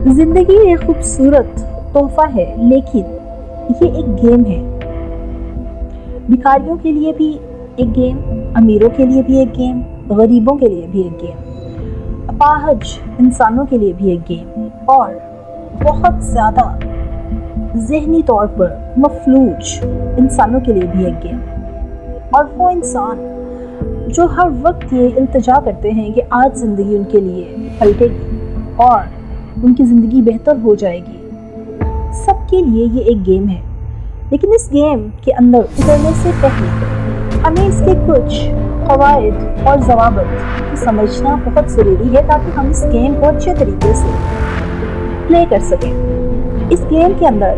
जिंदगी एक खूबसूरत तोहफा है, लेकिन ये एक गेम है। भिखारियों के लिए भी एक गेम, अमीरों के लिए भी एक गेम, गरीबों के लिए भी एक गेम, अपाहज इंसानों के लिए भी एक गेम, और बहुत ज़्यादा ज़हनी तौर पर मफलूज इंसानों के लिए भी एक गेम। और वो इंसान जो हर वक्त ये इल्तिजा करते हैं कि आज ज़िंदगी उनके लिए पलटेगी और उनकी ज़िंदगी बेहतर हो जाएगी, सबके लिए ये एक गेम है। लेकिन इस गेम के अंदर उतरने से पहले हमें इसके कुछ क़वाइद और ज़वाबित को समझना बहुत ज़रूरी है, ताकि हम इस गेम को अच्छे तरीके से प्ले कर सकें। इस गेम के अंदर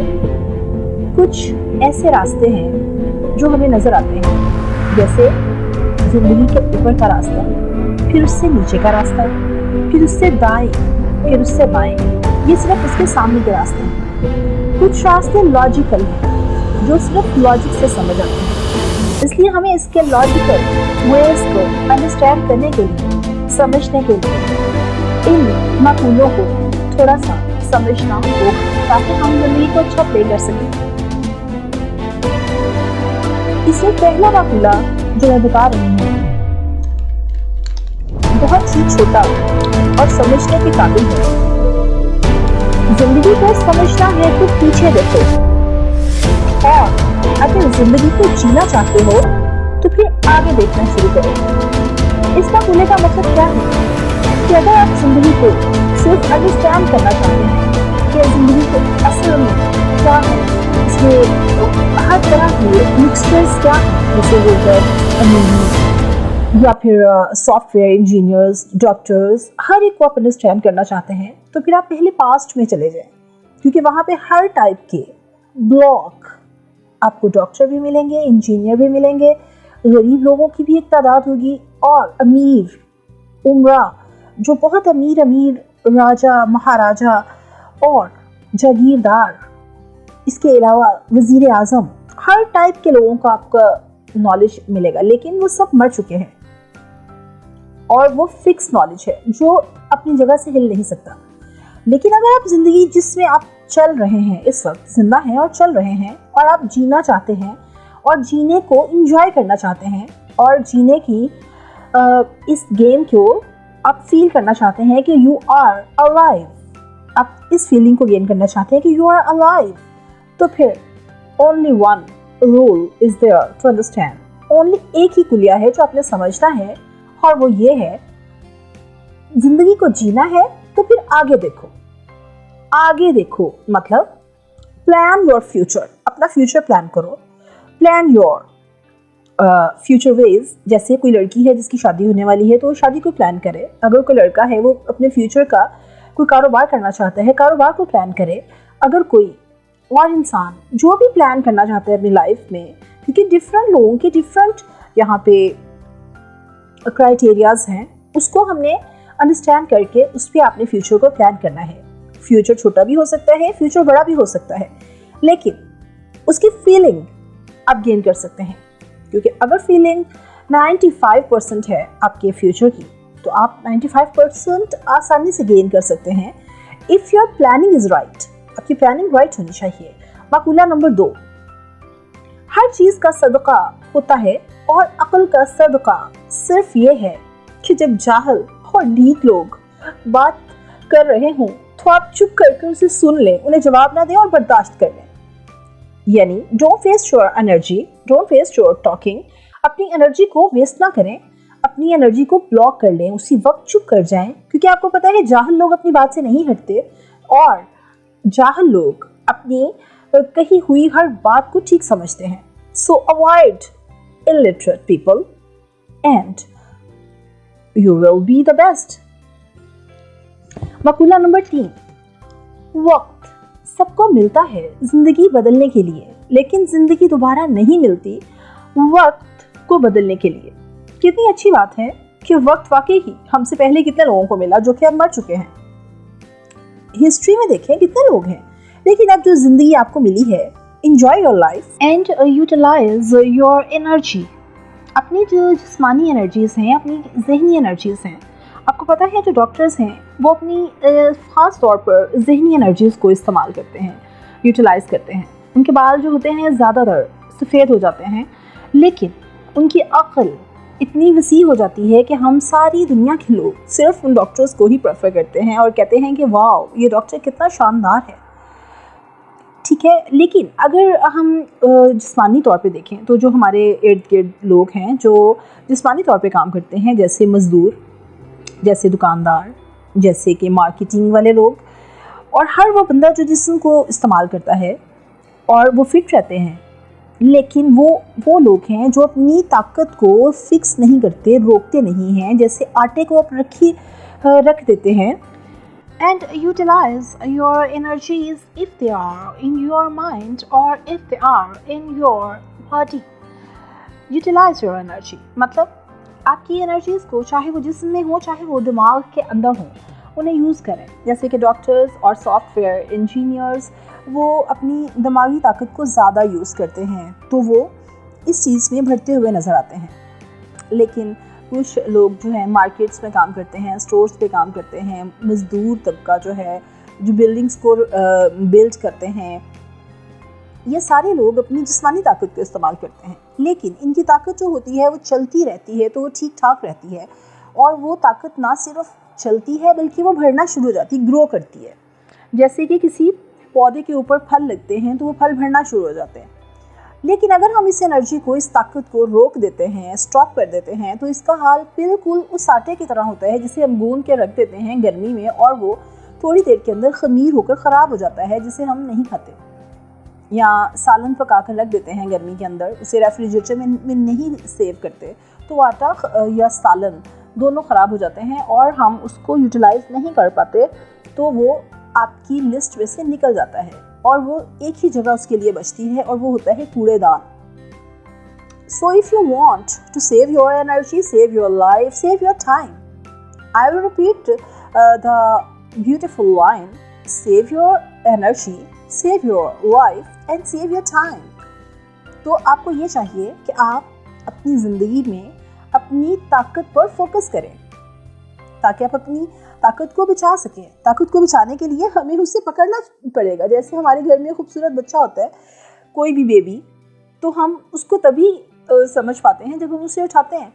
कुछ ऐसे रास्ते हैं जो हमें नज़र आते हैं, जैसे ज़िंदगी के ऊपर का रास्ता, फिर उससे नीचे का रास्ता, फिर उससे दाएं, फिर उससे बाएं। ये सिर्फ इसके सामने के रास्ते हैं। कुछ रास्ते लॉजिकल हैं जो सिर्फ लॉजिक से समझ आते हैं, इसलिए हमें इसके लॉजिकल वेज को अंडरस्टैंड करने के लिए, समझने के लिए इन मक़ूलों को थोड़ा सा समझना होगा, ताकि हम ज़िंदगी को अच्छा प्ले कर सकें। इसमें पहला मक़ूला जो मैं बता रही हूँ बहुत ही छोटा और समझने के काबिल है। जिंदगी को समझना है तो पीछे देखो, और अगर जिंदगी को जीना चाहते हो तो फिर आगे देखना शुरू करो। इस मक़ूले का मतलब क्या है कि अगर आप जिंदगी को सिर्फ अंडरस्टैंड करना चाहते हैं कि जिंदगी को असल में क्या है, इसमें हर तरह के मिक्सचर्स क्या है, जैसे वो या फिर सॉफ्टवेयर इंजीनियर्स, डॉक्टर्स, हर एक को आप अंडरस्टैंड करना चाहते हैं, तो फिर आप पहले पास्ट में चले जाएं, क्योंकि वहाँ पे हर टाइप के ब्लॉक आपको डॉक्टर भी मिलेंगे, इंजीनियर भी मिलेंगे, गरीब लोगों की भी एक तादाद होगी, और अमीर उमरा जो बहुत अमीर राजा, महाराजा और जागीरदार, इसके अलावा वज़ीर आज़म, हर टाइप के लोगों का आपका नॉलेज मिलेगा। लेकिन वो सब मर चुके हैं और वो फिक्स नॉलेज है जो अपनी जगह से हिल नहीं सकता। लेकिन अगर आप ज़िंदगी जिसमें आप चल रहे हैं, इस वक्त जिंदा हैं और चल रहे हैं, और आप जीना चाहते हैं और जीने को एंजॉय करना चाहते हैं, और जीने की इस गेम को आप फील करना चाहते हैं कि यू आर अलाइव, आप इस फीलिंग को गेन करना चाहते हैं कि यू आर अलाइव, तो फिर only one rule is there to understand. Only एक ही कुलिया है जो आपने समझना है, और वो ये है, जिंदगी को जीना है तो फिर आगे देखो। आगे देखो मतलब प्लान योर फ्यूचर, अपना फ्यूचर प्लान करो। Plan your future ways. जैसे कोई लड़की है जिसकी शादी होने वाली है, तो वो शादी को प्लान करे। अगर कोई लड़का है वो अपने फ्यूचर का कोई कारोबार करना चाहता है, कारोबार को प्लान करे। अगर कोई और इंसान जो भी प्लान करना चाहता है अपनी लाइफ में, क्योंकि डिफरेंट लोगों के डिफरेंट यहाँ पे क्राइटेरियाज हैं, उसको हमने अंडरस्टैंड करके उस पर अपने फ्यूचर को प्लान करना है। फ्यूचर छोटा भी हो सकता है, फ्यूचर बड़ा भी हो सकता है, लेकिन उसकी फीलिंग आप गेन कर सकते हैं। क्योंकि अगर फीलिंग 95% है आपके फ्यूचर की, तो आप 95% आसानी से गेन कर सकते हैं if your planning is right. आपकी प्लानिंग राइट होनी चाहिए। मक़ूला नंबर 2, हर चीज़ का सदका होता है और अक्ल का सदका सिर्फ ये है कि जब जाहिल और ढीठ लोग बात कर रहे हों तो आप चुप करके उसे सुन लें, उन्हें जवाब ना दें और बर्दाश्त कर लें। यानी don't waste your energy, don't waste your talking. अपनी एनर्जी को वेस्ट ना करें, अपनी एनर्जी को ब्लॉक कर लें, उसी वक्त चुप कर जाएं, क्योंकि आपको पता है जाहिल लोग अपनी बात से नहीं हटते, और जाहिल लोग अपनी कही हुई हर बात को ठीक समझते हैं। So avoid illiterate people and you will be the best. मक़ूला नंबर 3, वक्त सबको मिलता है जिंदगी बदलने के लिए, लेकिन जिंदगी दोबारा नहीं मिलती वक्त को बदलने के लिए। कितनी अच्छी बात है कि वक्त वाकई ही हमसे पहले कितने लोगों को मिला जो कि अब मर चुके हैं। हिस्ट्री में देखें कितने लोग हैं, लेकिन अब जो जिंदगी आपको मिली है, enjoy your life and utilize your energy. अपनी जो जिस्मानी एनर्जीज हैं, अपनी ज़हनी एनर्जीज हैं, आपको पता है जो डॉक्टर्स हैं वो अपनी ख़ास तौर पर ज़हनी एनर्जीज़ को इस्तेमाल करते हैं, यूटिलाइज़ करते हैं। उनके बाल जो होते हैं ज़्यादातर सफ़ेद हो जाते हैं, लेकिन उनकी अक़ल इतनी वसी हो जाती है कि हम सारी दुनिया के लोग सिर्फ उन डॉक्टर्स को ही प्रेफर करते हैं और कहते हैं कि वाह ये डॉक्टर कितना शानदार है। ठीक है, लेकिन अगर हम जिस्मानी तौर पे देखें तो जो हमारे इर्द गिर्द लोग हैं जो जिस्मानी तौर पे काम करते हैं, जैसे मज़दूर, जैसे दुकानदार, जैसे कि मार्केटिंग वाले लोग, और हर वो बंदा जो जिस्म को इस्तेमाल करता है और वो फिट रहते हैं, लेकिन वो लोग हैं जो अपनी ताकत को फिक्स नहीं करते, रोकते नहीं हैं, जैसे आटे को आप रख देते हैं and utilize your energies if they are in your mind or if they are in your body. Utilize your energy मतलब आपकी एनर्जीज़ को, चाहे वो जिस्म में हो चाहे वो दिमाग के अंदर हो, उन्हें यूज़ करें। जैसे कि डॉक्टर्स और सॉफ्टवेयर इंजीनियर्स वो अपनी दिमागी ताकत को ज़्यादा यूज़ करते हैं, तो वो इस चीज़ में बढ़ते हुए नज़र आते हैं। लेकिन कुछ लोग जो हैं मार्केट्स में काम करते हैं, स्टोर्स पे काम करते हैं, मज़दूर तबका जो है जो बिल्डिंग्स को बिल्ड करते हैं, ये सारे लोग अपनी जिस्मानी ताकत को इस्तेमाल करते हैं। लेकिन इनकी ताकत जो होती है वो चलती रहती है, तो वो ठीक ठाक रहती है, और वो ताकत ना सिर्फ चलती है बल्कि वो बढ़ना शुरू हो जाती है, ग्रो करती है। जैसे कि किसी पौधे के ऊपर फल लगते हैं तो वो फल भरना शुरू हो जाते हैं। लेकिन अगर हम इस एनर्जी को, इस ताकत को रोक देते हैं, स्टॉप कर देते हैं, तो इसका हाल बिल्कुल उस आटे की तरह होता है जिसे हम गूंद के रख देते हैं गर्मी में, और वो थोड़ी देर के अंदर खमीर होकर ख़राब हो जाता है, जिसे हम नहीं खाते। या सालन पका कर रख देते हैं गर्मी के अंदर, उसे रेफ्रिजरेटर में नहीं सेव करते, तो आटा या सालन दोनों ख़राब हो जाते हैं और हम उसको यूटिलाइज़ नहीं कर पाते, तो वो आपकी लिस्ट में से निकल जाता है और वो एक ही जगह उसके लिए बचती है, और वो होता है कूड़ेदान। So if you want to save your energy, save your life, save your time, I will repeat the beautiful line: save your energy, save your life and save your time. तो आपको ये चाहिए कि आप अपनी ज़िंदगी में अपनी ताकत पर फोकस करें ताकि आप अपनी ताकत को बचा सकें। ताकत को बचाने के लिए हमें उसे पकड़ना पड़ेगा। जैसे हमारे घर में खूबसूरत बच्चा होता है, कोई भी बेबी, तो हम उसको तभी समझ पाते हैं जब हम उसे उठाते हैं।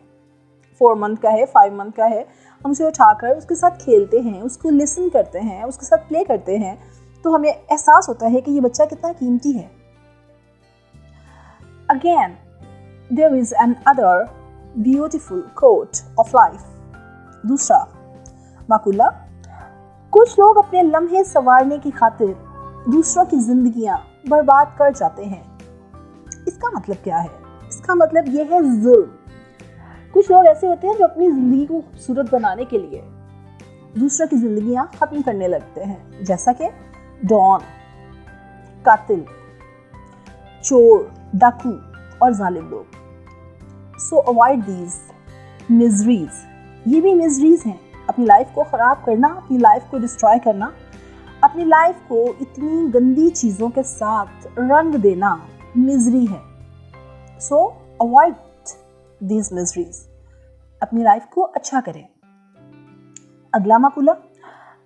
4 मंथ का है, 5 मंथ का है, हम उसे उठाकर उसके साथ खेलते हैं, उसको लिसन करते हैं, उसके साथ प्ले करते हैं, तो हमें एहसास होता है कि ये बच्चा कितना कीमती है। Again, there is another beautiful quote of life. दूसरा माकुला: कुछ लोग अपने लम्हे संवारने की खातिर दूसरों की जिंदगियां बर्बाद कर जाते हैं। इसका मतलब क्या है? इसका मतलब ये है जुल्म। कुछ लोग ऐसे होते हैं जो अपनी ज़िंदगी को खूबसूरत बनाने के लिए दूसरों की ज़िंदगियां ख़त्म करने लगते हैं, जैसा कि डॉन, कातिल, चोर, डाकू और जालिम लोग। सो अवॉइड दीज मिजरीज। ये भी मिजरीज हैं। अपनी लाइफ को ख़राब करना, अपनी लाइफ को डिस्ट्रॉय करना, अपनी लाइफ को इतनी गंदी चीज़ों के साथ रंग देना मिजरी है। सो अवॉइड दीज मिजरीज। अपनी लाइफ को अच्छा करें। अगला माकुला: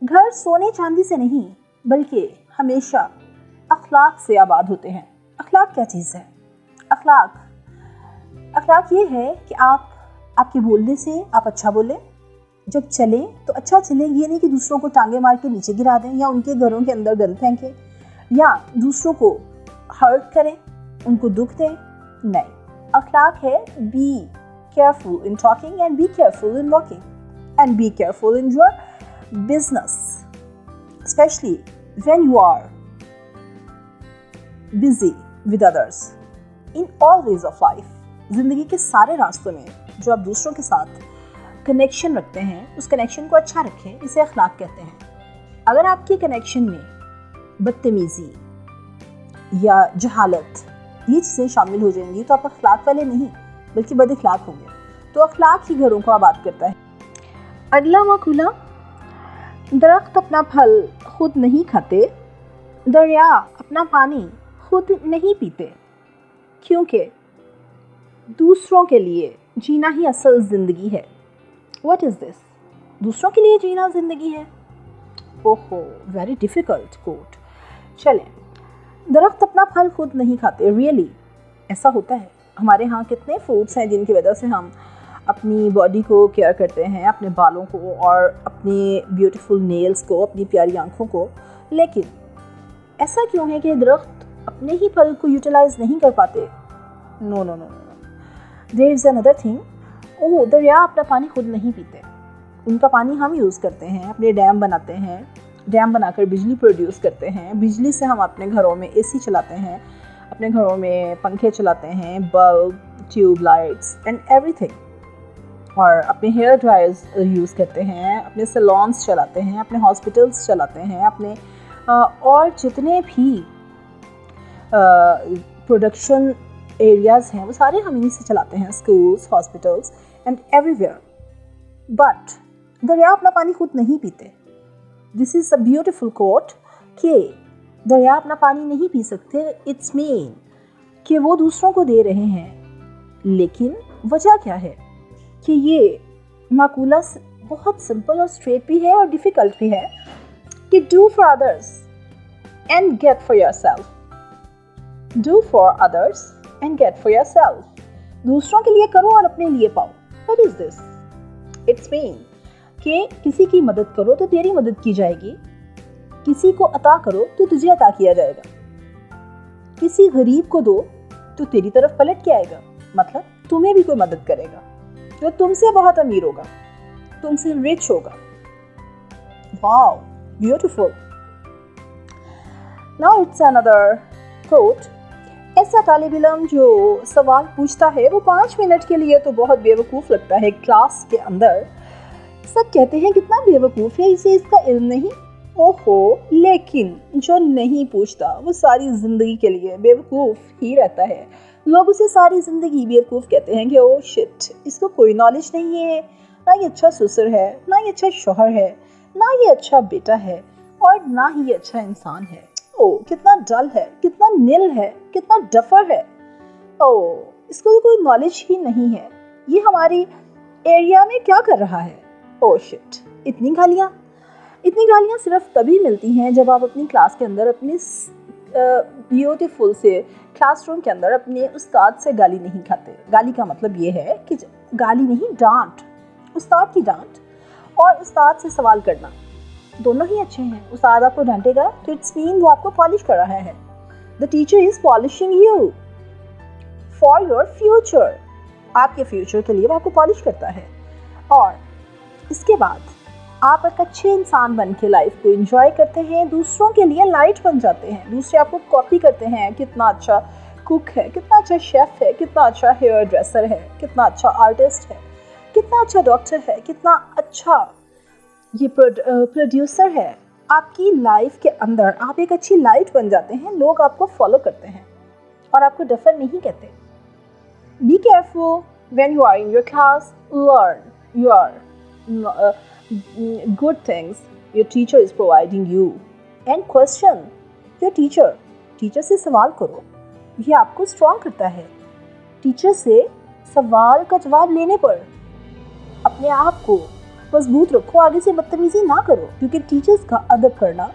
घर सोने चांदी से नहीं बल्कि हमेशा अखलाक से आबाद होते हैं। अखलाक क्या चीज़ है? अखलाक ये है कि आपके बोलने से आप अच्छा बोलें, जब चलें तो अच्छा चलें। ये नहीं कि दूसरों को टांगे मार के नीचे गिरा दें या उनके घरों के अंदर गंद फेंकें या दूसरों को हर्ट करें, उनको दुख दें। नहीं, अखलाक है be careful in talking and be careful in walking and be careful in your business, especially when you are busy with others in all ways of life. जिंदगी के सारे रास्तों में जो आप दूसरों के साथ कनेक्शन रखते हैं, उस कनेक्शन को अच्छा रखें, इसे अखलाक कहते हैं। अगर आपके कनेक्शन में बदतमीज़ी या जहालत ये चीज़ें शामिल हो जाएंगी तो आप अखलाक वाले नहीं बल्कि बद अखलाक होंगे। तो अखलाक ही घरों को आबाद करता है। अगला माकुला: दरख्त अपना फल खुद नहीं खाते, दरिया अपना पानी खुद नहीं पीते, क्योंकि दूसरों के लिए जीना ही असल ज़िंदगी है। What is this? दूसरों के लिए जीना जिंदगी है। ओहो, वेरी डिफिकल्ट कोट। चलें, दरख्त अपना फल खुद नहीं खाते, रियली ऐसा होता है। हमारे यहाँ कितने फ्रूट्स हैं जिनकी वजह से हम अपनी बॉडी को केयर करते हैं, अपने बालों को और अपनी ब्यूटीफुल नेल्स को, अपनी प्यारी आँखों को, लेकिन ऐसा क्यों है कि दरख्त अपने ही फल को यूटिलाइज नहीं कर पाते? No no no, there is another thing. Oh, दरिया अपना पानी खुद नहीं पीते, उनका पानी हम यूज़ करते हैं, अपने डैम बनाते हैं, डैम बनाकर बिजली प्रोड्यूस करते हैं, बिजली से हम अपने घरों में एसी चलाते हैं, अपने घरों में पंखे चलाते हैं, bulb, tube lights and everything, और अपने हेयर ड्रायर्स यूज़ करते हैं, अपने सैलून्स चलाते हैं, अपने हॉस्पिटल्स चलाते हैं, अपने और जितने भी प्रोडक्शन एरियाज़ हैं वो सारे हम इन्हीं से चलाते हैं, schools, hospitals and everywhere. But दरिया अपना पानी खुद नहीं पीते। This is a beautiful quote कि दरिया अपना पानी नहीं पी सकते। इट्स मीन कि वो दूसरों को दे रहे हैं, लेकिन वजह क्या है कि ये माकूला बहुत सिंपल और स्ट्रेट भी है और डिफ़िकल्ट भी है कि do for others and get for yourself. Do for others and get for yourself. दूसरों के लिए करो और अपने लिए पाओ। What is this? It's mean कि किसी की मदद करो तो तेरी मदद की जाएगी, किसी को अता करो तो तुझे अता किया जाएगा, किसी गरीब को दो तो तेरी तरफ पलट के आएगा, मतलब तुम्हें भी कोई मदद करेगा जो तुमसे बहुत अमीर होगा, तुमसे रिच होगा। Wow, beautiful. Now it's another quote. ऐसा तालिब इल्म जो सवाल पूछता है वो 5 मिनट के लिए तो बहुत बेवकूफ़ लगता है क्लास के अंदर। सब कहते हैं कितना बेवकूफ़ है, इसे इसका इल्म नहीं। ओहो, लेकिन जो नहीं पूछता वो सारी ज़िंदगी के लिए बेवकूफ़ ही रहता है। लोग उसे सारी ज़िंदगी बेवकूफ़ कहते हैं कि ओ शिट, इसको कोई नॉलेज नहीं है, ना ये अच्छा ससुर है, ना ये अच्छा शौहर है, ना ये अच्छा बेटा है, और ना ही ये अच्छा इंसान है। ओ, कितना डल है, कितना निल है, कितना डफर है। ओ, इसको तो कोई नॉलेज ही नहीं है, ये हमारी एरिया में क्या कर रहा है। ओ शिट, इतनी गालियाँ सिर्फ तभी मिलती हैं जब आप अपनी क्लास के अंदर अपनी ब्यूटीफुल से क्लासरूम के अंदर अपने उस्ताद से गाली नहीं खाते। गाली का मतलब ये है कि गाली नहीं, डांट, उस्ताद की डांट और उस्ताद से सवाल करना, दोनों ही अच्छे हैं। उस्ताद आपको डांटेगा तो इट्स मीन वो आपको पॉलिश कर रहा है। The teacher is polishing you for your future. आपके फ्यूचर के लिए वो आपको पॉलिश करता है, और इसके बाद आप एक अच्छे इंसान बन के लाइफ को एंजॉय करते हैं, दूसरों के लिए लाइट बन जाते हैं, दूसरे आपको कॉपी करते हैं, कितना अच्छा कुक है, कितना अच्छा शेफ़ है, कितना अच्छा हेयर ड्रेसर है, कितना अच्छा आर्टिस्ट है, कितना अच्छा डॉक्टर है, कितना अच्छा ये प्रोड्यूसर है। आपकी लाइफ के अंदर आप एक अच्छी लाइट बन जाते हैं, लोग आपको फॉलो करते हैं और आपको डफर नहीं कहते। Be careful when you are in your class, learn your good things your teacher is providing you and question your teacher। Teacher से सवाल करो, ये आपको स्ट्रॉन्ग करता है। टीचर से सवाल का जवाब लेने पर अपने आप को मजबूत रखो, आगे से बदतमीजी ना करो, क्योंकि टीचर्स का अदब करना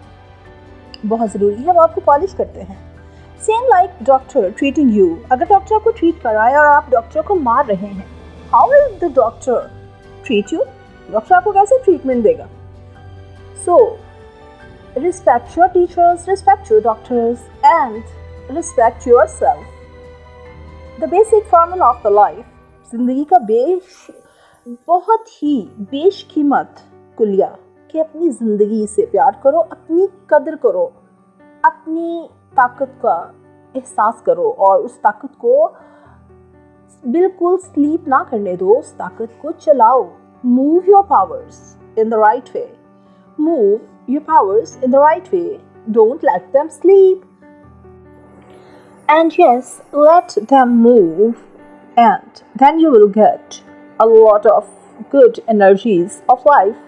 बहुत ज़रूरी है, वो आपको पॉलिश करते हैं। Same like doctor treating you. अगर डॉक्टर आपको ट्रीट कर रहा है और आप डॉक्टर को मार रहे हैं, how will the doctor treat you? Doctor आपको कैसे ट्रीटमेंट देगा? So respect your teachers, respect your doctors and respect your self. The basic formula of the life, जिंदगी का बहुत ही बेशकीमत कुलिया कि अपनी ज़िंदगी से प्यार करो, अपनी कदर करो, अपनी ताकत का एहसास करो और उस ताकत को बिल्कुल स्लीप ना करने दो, उस ताकत को चलाओ। Move your powers in the right way. Move your powers in the right way. Don't let them sleep. And yes, let them move, and then you will get a lot of good energies of life.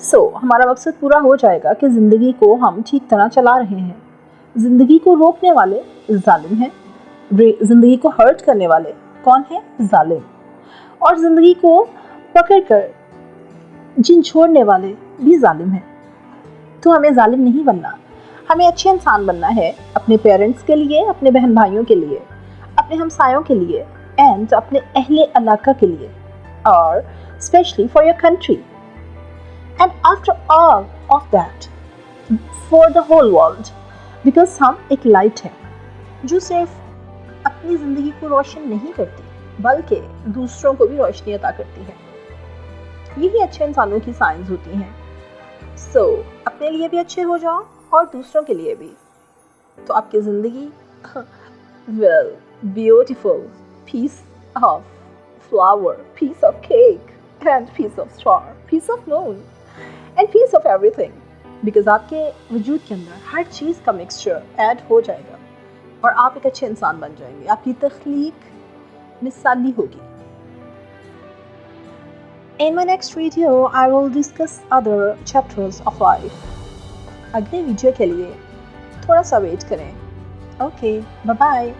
So, हमारा मकसद पूरा हो जाएगा कि ज़िंदगी को हम ठीक तरह चला रहे हैं। ज़िंदगी को रोकने वाले जालिम हैं, ज़िंदगी को हर्ट करने वाले कौन है? जालिम। और ज़िंदगी को पकड़ कर जिन छोड़ने वाले भी जालिम हैं। तो हमें जालिम नहीं बनना, हमें अच्छे इंसान बनना है, अपने पेरेंट्स के लिए, अपने बहन भाइयों के लिए, अपने हमसायों के लिए एंड अपने अहले इलाका के लिए, और especially for your country and after all of that for the whole world, because हम एक लाइट है जो सिर्फ अपनी ज़िंदगी को रोशन नहीं करती बल्कि दूसरों को भी रोशनी अता करती है। यही अच्छे इंसानों की साइंस होती हैं। सो अपने लिए भी अच्छे हो जाओ और दूसरों के लिए भी, तो आपकी ज़िंदगी well beautiful, piece of flower, piece of cake and piece of star, piece of moon and piece of everything, because आपके वजूद के अंदर हर चीज़ का मिक्सचर ऐड हो जाएगा और आप एक अच्छे इंसान बन जाएंगे। आपकी तख्लीक मिसाली होगी। In my next video, I will discuss other chapters of life. अगले वीडियो के लिए थोड़ा सा वेट करें। Okay, bye bye.